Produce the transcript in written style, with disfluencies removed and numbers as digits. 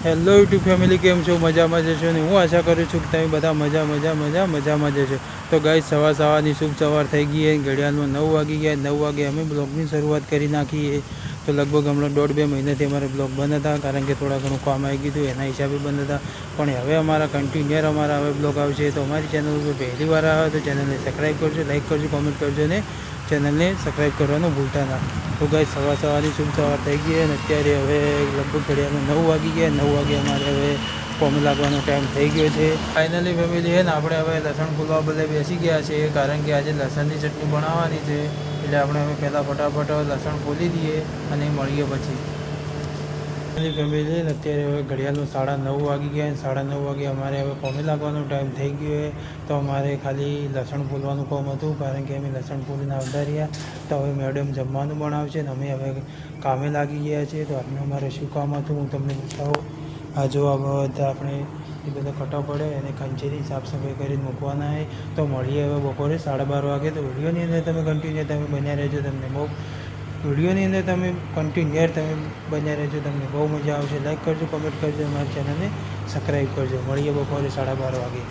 Hello YouTube family, કેમ છો? મજામાં જશો ને? હું આશા કરું છું કે તમે બધા મજામાં જશો. તો ગાઈસ, સવારની શુભ સવાર થઈ ગઈ છે. ઘડિયાળમાં 9 વાગી ગયા. 9 વાગે અમે બ્લોગની શરૂઆત કરી નાખીએ. તો લગભગ હમણાં 1.5-2 મહિનાથી અમારે બ્લોગ બંધ હતા, કારણ કે થોડા ઘણું કામ આવી ગયું હતું, એના હિસાબે બંધ હતા. પણ હવે અમારા કન્ટિન્યુઅર અમારા હવે બ્લોગ આવશે. તો અમારી ચેનલ ઉપર પહેલી વાર આવે તો ચેનલને સબસ્ક્રાઈબ કરજો, લાઈક કરજો, કોમેન્ટ કરજો ને ચેનલને સબસ્ક્રાઈબ કરવાનું ભૂલતા ના. તો ગાઈસ, સવારની શુભ સવાર થઈ ગઈ અને અત્યારે હવે લગભગ ઘડિયાળમાં 9 વાગી ગયા. 9 વાગે અમારે હવે કોમ લાગવાનો ટાઈમ થઈ ગયો છે. ફાઇનલી ફેમિલી છે ને, આપણે હવે લસણ ફૂલવા બદલે બેસી ગયા છે, કારણ કે આજે લસણની ચટણી બનાવવાની છે. એટલે આપણે હવે પહેલાં ફટાફટ લસણ ફોલી દઈએ અને મળીએ પછી. ફેમિલી અત્યારે હવે ઘડિયાળનું 9:30 વાગી ગયા. 9:30 વાગે અમારે હવે કોમે લાગવાનો ટાઈમ થઈ ગયો છે. તો અમારે ખાલી લસણ ફોલવાનું કામ હતું, કારણ કે અમે લસણ ફોલીને આવતા રહ્યા. તો હવે મેડમ જમવાનું બનાવશે ને અમે હવે કામે લાગી ગયા છીએ. તો આજનું અમારે શું કામ હતું હું તમને બતાવું. આ જો આ બધા આપણે એ બધા કટા પડે અને ખંચેરી સાફ સફાઈ કરીને મૂકવાના છે. તો મળીએ હવે બપોરે 12:30 વાગે. તો વિડીયોની અંદર તમે કન્ટિન્યુ બન્યા રહેજો. તમને બહુ વિડીયોની અંદર તમે બન્યા રહેજો. તમને બહુ મજા આવશે. લાઈક કરજો, કમેન્ટ કરજો, અમારી ચેનલને સબસ્ક્રાઈબ કરજો. મળીએ બપોરે 12:30 વાગે.